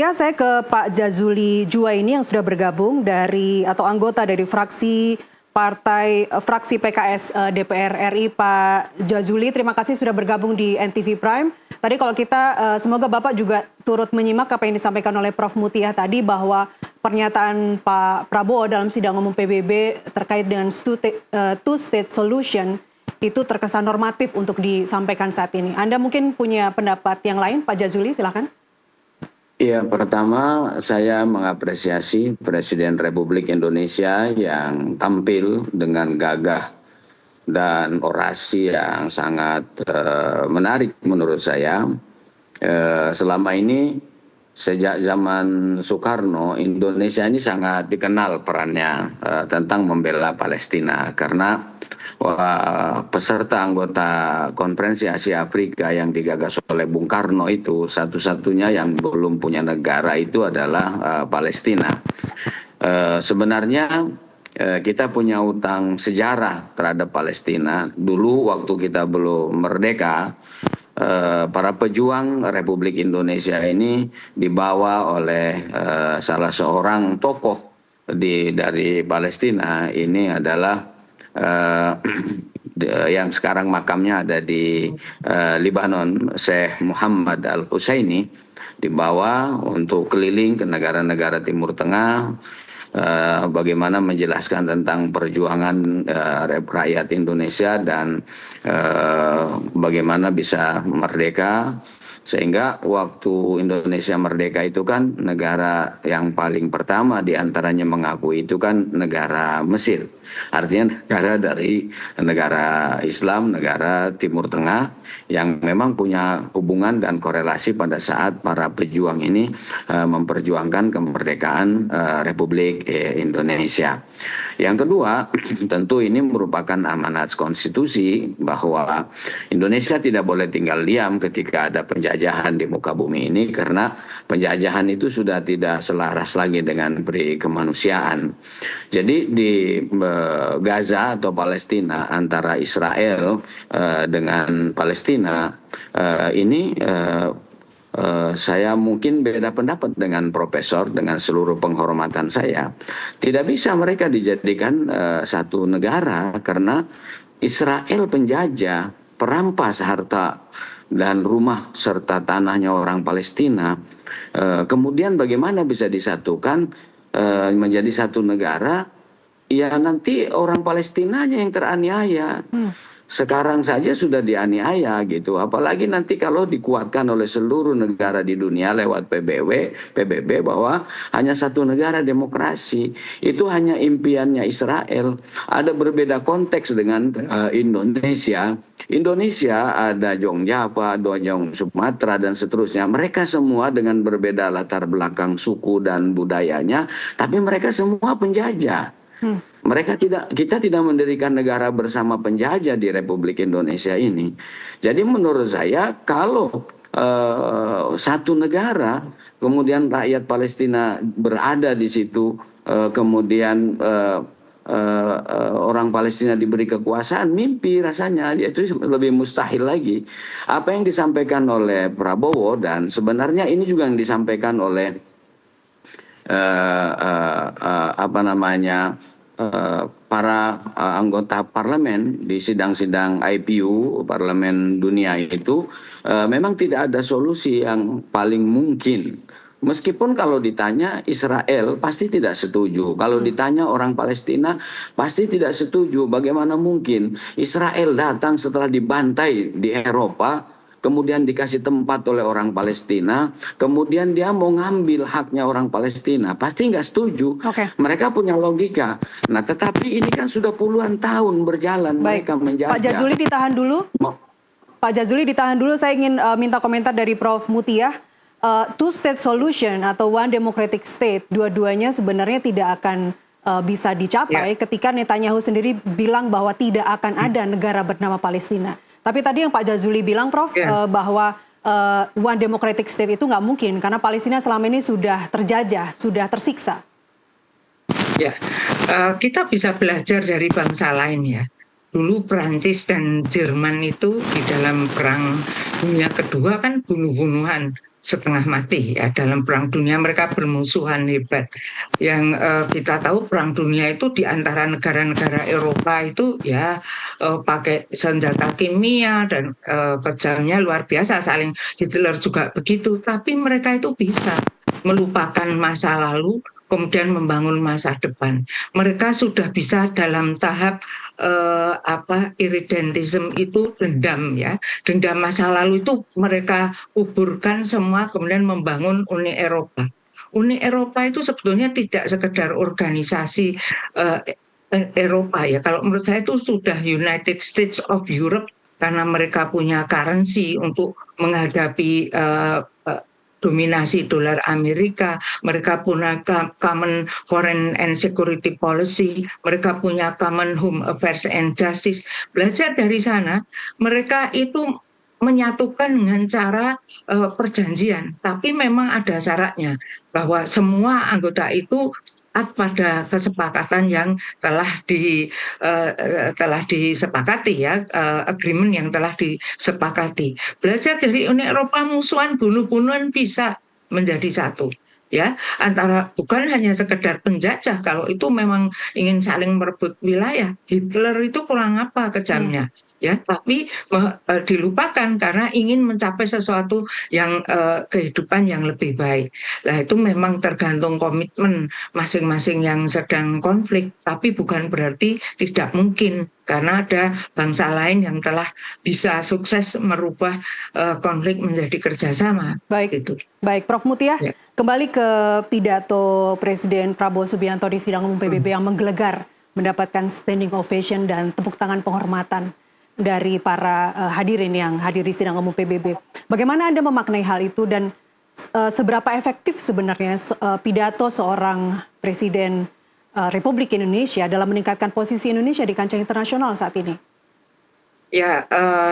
Ya, saya ke Pak Jazuli Juwaini yang sudah bergabung dari atau anggota dari fraksi PKS DPR RI. Pak Jazuli, terima kasih sudah bergabung di NTV Prime. Tadi kalau kita semoga Bapak juga turut menyimak apa yang disampaikan oleh Prof. Mutia tadi bahwa pernyataan Pak Prabowo dalam sidang umum PBB terkait dengan two-state solution itu terkesan normatif untuk disampaikan saat ini. Anda mungkin punya pendapat yang lain, Pak Jazuli, silakan. Ya, pertama saya mengapresiasi Presiden Republik Indonesia yang tampil dengan gagah dan orasi yang sangat menarik menurut saya. Selama ini sejak zaman Soekarno, Indonesia ini sangat dikenal perannya tentang membela Palestina karena peserta anggota Konferensi Asia Afrika yang digagas oleh Bung Karno itu satu-satunya yang belum punya negara itu adalah Palestina. Sebenarnya kita punya utang sejarah terhadap Palestina. Dulu waktu kita belum merdeka, para pejuang Republik Indonesia ini dibawa oleh salah seorang tokoh dari Palestina. Ini adalah yang sekarang makamnya ada di Lebanon, Syekh Muhammad Al-Husaini, dibawa untuk keliling ke negara-negara Timur Tengah, bagaimana menjelaskan tentang perjuangan rakyat Indonesia dan bagaimana bisa merdeka. Sehingga waktu Indonesia merdeka itu kan negara yang paling pertama diantaranya mengakui itu kan negara Mesir. Artinya negara dari negara Islam, negara Timur Tengah yang memang punya hubungan dan korelasi pada saat para pejuang ini memperjuangkan kemerdekaan Republik Indonesia. Yang kedua, tentu ini merupakan amanat konstitusi bahwa Indonesia tidak boleh tinggal diam ketika ada penjajahan di muka bumi ini, karena penjajahan itu sudah tidak selaras lagi dengan peri kemanusiaan. Jadi di Gaza atau Palestina, antara Israel dengan Palestina ini saya mungkin beda pendapat dengan profesor, dengan seluruh penghormatan saya. Tidak bisa mereka dijadikan satu negara karena Israel penjajah, perampas harta dan rumah serta tanahnya orang Palestina. Kemudian bagaimana bisa disatukan menjadi satu negara? Ya nanti orang Palestinanya yang teraniaya. Sekarang saja sudah dianiaya gitu. Apalagi nanti kalau dikuatkan oleh seluruh negara di dunia lewat PBB bahwa hanya satu negara demokrasi. Itu hanya impiannya Israel. Ada berbeda konteks dengan Indonesia. Indonesia ada Jong Java, Jong Sumatera dan seterusnya. Mereka semua dengan berbeda latar belakang suku dan budayanya, tapi mereka semua penjajah. Kita tidak mendirikan negara bersama penjajah di Republik Indonesia ini. Jadi menurut saya kalau satu negara, kemudian rakyat Palestina berada di situ, kemudian orang Palestina diberi kekuasaan, mimpi rasanya, itu lebih mustahil lagi. Apa yang disampaikan oleh Prabowo dan sebenarnya ini juga yang disampaikan oleh para anggota parlemen di sidang-sidang IPU parlemen dunia itu, memang tidak ada solusi yang paling mungkin. Meskipun kalau ditanya Israel pasti tidak setuju, kalau ditanya orang Palestina pasti tidak setuju. Bagaimana mungkin Israel datang setelah dibantai di Eropa, kemudian dikasih tempat oleh orang Palestina, kemudian dia mau ngambil haknya orang Palestina, pasti nggak setuju. Mereka punya logika. Nah, tetapi ini kan sudah puluhan tahun berjalan. Baik. Mereka menjajah. Pak Jazuli ditahan dulu. Pak Jazuli ditahan dulu, saya ingin minta komentar dari Prof. Mutia. Two-state solution atau one democratic state, dua-duanya sebenarnya tidak akan bisa dicapai ketika Netanyahu sendiri bilang bahwa tidak akan ada negara bernama Palestina. Tapi tadi yang Pak Jazuli bilang, Prof, bahwa one democratic state itu nggak mungkin karena Palestina selama ini sudah terjajah, sudah tersiksa. Ya, kita bisa belajar dari bangsa lain ya. Dulu Prancis dan Jerman itu di dalam Perang Dunia Kedua kan bunuh-bunuhan setengah mati ya dalam perang dunia. Mereka bermusuhan hebat. Yang kita tahu perang dunia itu di antara negara-negara Eropa itu ya pakai senjata kimia dan kejamnya luar biasa, saling. Hitler juga begitu, tapi mereka itu bisa melupakan masa lalu kemudian membangun masa depan. Mereka sudah bisa dalam tahap iridentism itu dendam ya, dendam masa lalu itu mereka kuburkan semua kemudian membangun Uni Eropa. Uni Eropa itu sebetulnya tidak sekedar organisasi Eropa ya, kalau menurut saya itu sudah United States of Europe, karena mereka punya currency untuk menghadapi dominasi dolar Amerika, mereka punya common foreign and security policy, mereka punya common home affairs and justice. Belajar dari sana, mereka itu menyatukan dengan cara perjanjian, tapi memang ada syaratnya bahwa semua anggota itu taat pada kesepakatan yang telah disepakati ya, agreement yang telah disepakati. Belajar dari Uni Eropa, musuhan bunuh-bunuhan bisa menjadi satu ya, antara bukan hanya sekedar penjajah. Kalau itu memang ingin saling merebut wilayah, Hitler itu kurang apa kejamnya ya, tapi dilupakan karena ingin mencapai sesuatu yang kehidupan yang lebih baik. Nah, itu memang tergantung komitmen masing-masing yang sedang konflik, tapi bukan berarti tidak mungkin, karena ada bangsa lain yang telah bisa sukses merubah konflik menjadi kerjasama. Baik, gitu. Baik, Prof. Mutia, Ya. kembali ke pidato Presiden Prabowo Subianto di sidang umum PBB yang menggelegar, mendapatkan standing ovation dan tepuk tangan penghormatan dari para hadirin yang hadir di sidang umum PBB. Bagaimana Anda memaknai hal itu dan seberapa efektif sebenarnya pidato seorang Presiden Republik Indonesia dalam meningkatkan posisi Indonesia di kancah internasional saat ini? Ya,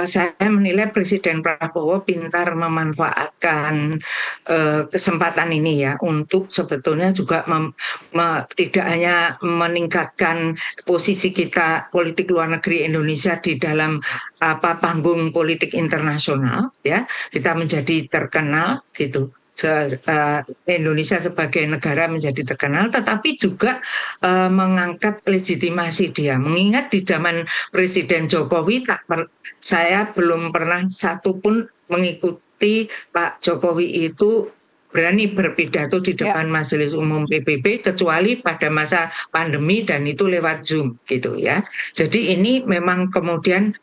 saya menilai Presiden Prabowo pintar memanfaatkan kesempatan ini ya, untuk sebetulnya juga tidak hanya meningkatkan posisi kita politik luar negeri Indonesia di dalam panggung politik internasional ya, kita menjadi terkenal gitu. Indonesia sebagai negara menjadi terkenal, tetapi juga mengangkat legitimasi dia. Mengingat di zaman Presiden Jokowi, saya belum pernah satupun mengikuti Pak Jokowi itu berani berpidato di depan Majelis Umum PBB, kecuali pada masa pandemi dan itu lewat Zoom gitu ya. Jadi ini memang kemudian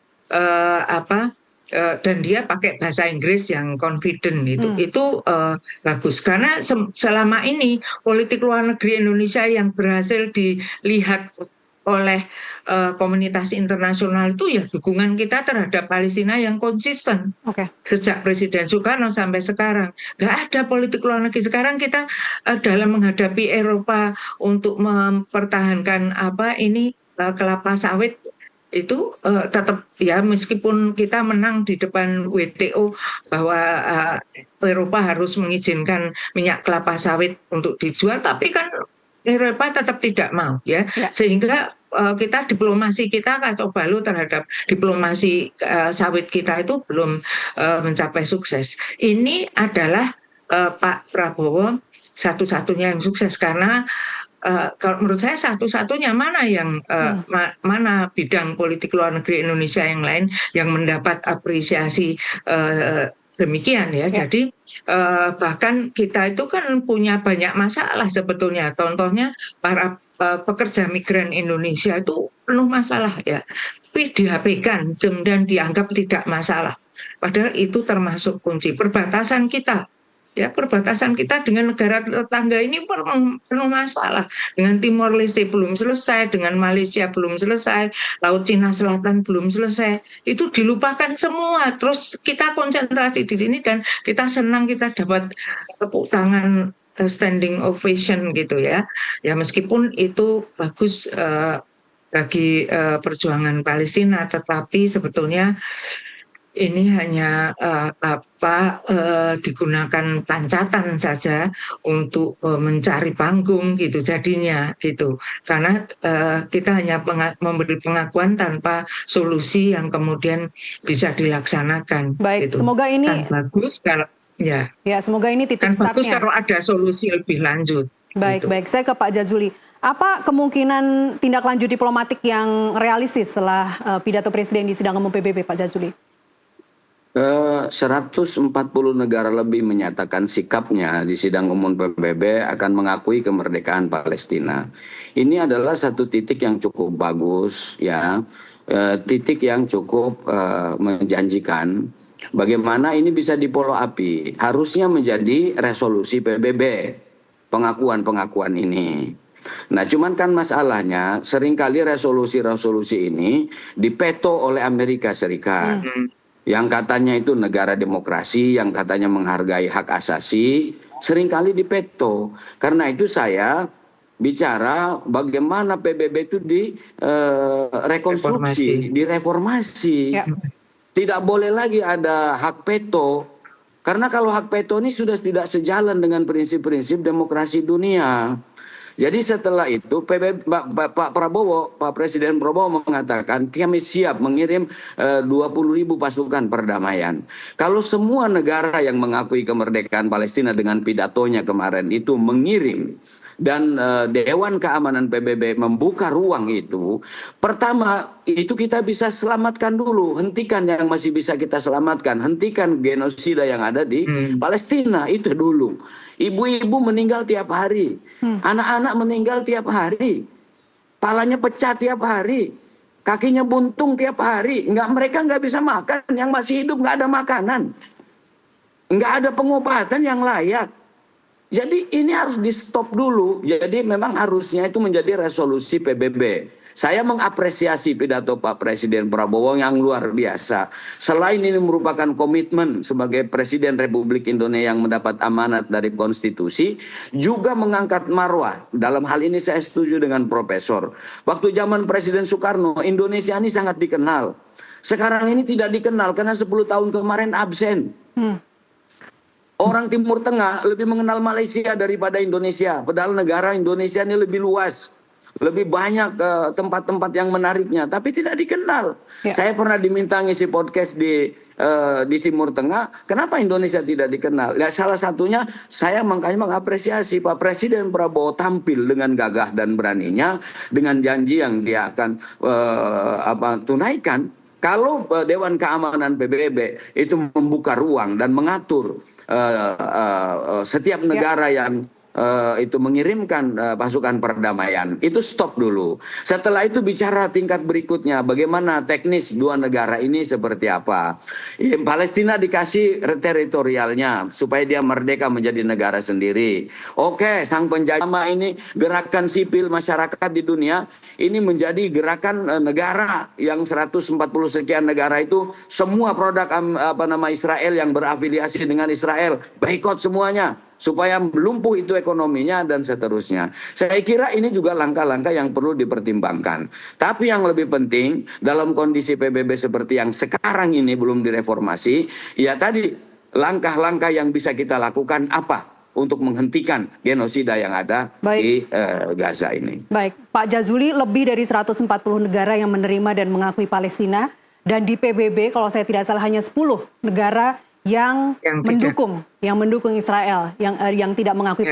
dan dia pakai bahasa Inggris yang confident itu bagus, karena selama ini politik luar negeri Indonesia yang berhasil dilihat oleh komunitas internasional itu ya dukungan kita terhadap Palestina yang konsisten. Sejak Presiden Soekarno sampai sekarang nggak ada politik luar negeri. Sekarang kita dalam menghadapi Eropa untuk mempertahankan kelapa sawit itu tetap ya, meskipun kita menang di depan WTO bahwa Eropa harus mengizinkan minyak kelapa sawit untuk dijual, tapi kan Eropa tetap tidak mau ya. Sehingga diplomasi kita kacau balau terhadap diplomasi sawit kita itu belum mencapai sukses. Ini adalah Pak Prabowo satu-satunya yang sukses, karena kalau menurut saya satu-satunya, mana bidang politik luar negeri Indonesia yang lain yang mendapat apresiasi demikian ya. Jadi bahkan kita itu kan punya banyak masalah sebetulnya. Contohnya para pekerja migran Indonesia itu penuh masalah ya, tapi di-HP-kan kemudian dianggap tidak masalah. Padahal itu termasuk kunci perbatasan kita. Ya, perbatasan kita dengan negara tetangga ini penuh masalah. Dengan Timor Leste belum selesai, dengan Malaysia belum selesai, Laut Cina Selatan belum selesai. Itu dilupakan semua. Terus kita konsentrasi di sini dan kita senang kita dapat tepuk tangan standing ovation gitu ya. Ya, meskipun itu bagus bagi perjuangan Palestina, tetapi sebetulnya ini hanya digunakan pancatan saja untuk mencari panggung gitu jadinya gitu. Karena kita hanya memberi pengakuan tanpa solusi yang kemudian bisa dilaksanakan. Baik, gitu. semoga ini kan bagus kalau semoga ini titik kan bagus startnya. kalau ada solusi lebih lanjut. Baik, gitu. baik. Saya ke Pak Jazuli. Apa kemungkinan tindak lanjut diplomatik yang realistis setelah pidato Presiden di sidang umum PBB, Pak Jazuli? 140 negara lebih menyatakan sikapnya di sidang umum PBB akan mengakui kemerdekaan Palestina. Ini adalah satu titik yang cukup bagus, ya, titik yang cukup menjanjikan. Bagaimana ini bisa dipolo api? Harusnya menjadi resolusi PBB, pengakuan-pengakuan ini. Nah, cuman kan masalahnya seringkali resolusi-resolusi ini dipeto oleh Amerika Serikat. Yang katanya itu negara demokrasi, yang katanya menghargai hak asasi, seringkali dipeto. Karena itu saya bicara bagaimana PBB itu direkonstruksi, direformasi. Ya. Tidak boleh lagi ada hak veto. Karena kalau hak veto ini sudah tidak sejalan dengan prinsip-prinsip demokrasi dunia. Jadi setelah itu Pak Presiden Prabowo mengatakan kami siap mengirim 20.000 pasukan perdamaian. Kalau semua negara yang mengakui kemerdekaan Palestina dengan pidatonya kemarin itu mengirim dan Dewan Keamanan PBB membuka ruang itu, pertama itu kita bisa selamatkan dulu, hentikan yang masih bisa kita selamatkan, hentikan genosida yang ada di Palestina itu dulu. Ibu-ibu meninggal tiap hari, anak-anak meninggal tiap hari, palanya pecah tiap hari, kakinya buntung tiap hari, mereka nggak bisa makan, yang masih hidup nggak ada makanan, nggak ada pengobatan yang layak. Jadi ini harus di stop dulu. Jadi memang harusnya itu menjadi resolusi PBB. Saya mengapresiasi pidato Pak Presiden Prabowo yang luar biasa. Selain ini merupakan komitmen sebagai Presiden Republik Indonesia yang mendapat amanat dari konstitusi, juga mengangkat marwah. Dalam hal ini saya setuju dengan Profesor. Waktu zaman Presiden Soekarno, Indonesia ini sangat dikenal. Sekarang ini tidak dikenal karena 10 tahun kemarin absen. Orang Timur Tengah lebih mengenal Malaysia daripada Indonesia. Padahal negara Indonesia ini lebih luas. Lebih banyak tempat-tempat yang menariknya. Tapi tidak dikenal. Ya. Saya pernah diminta ngisi podcast di Timur Tengah. Kenapa Indonesia tidak dikenal? Ya, salah satunya saya makanya mengapresiasi Pak Presiden Prabowo tampil dengan gagah dan beraninya. Dengan janji yang dia akan tunaikan. Kalau Dewan Keamanan PBB itu membuka ruang dan mengatur setiap negara yang itu mengirimkan pasukan perdamaian, itu stop dulu. Setelah itu bicara tingkat berikutnya, bagaimana teknis dua negara ini seperti apa. Palestina dikasih teritorialnya supaya dia merdeka menjadi negara sendiri. Oke, sang penjajah ini gerakan sipil masyarakat di dunia ini menjadi gerakan negara yang 140 sekian negara itu semua produk Israel yang berafiliasi dengan Israel boikot semuanya supaya lumpuh itu ekonominya dan seterusnya. Saya kira ini juga langkah-langkah yang perlu dipertimbangkan. Tapi yang lebih penting dalam kondisi PBB seperti yang sekarang ini belum direformasi, ya tadi langkah-langkah yang bisa kita lakukan apa untuk menghentikan genosida yang ada di Gaza ini. Baik, Pak Jazuli, lebih dari 140 negara yang menerima dan mengakui Palestina, dan di PBB kalau saya tidak salah hanya 10 negara yang mendukung Israel, yang tidak mengakui Palestina.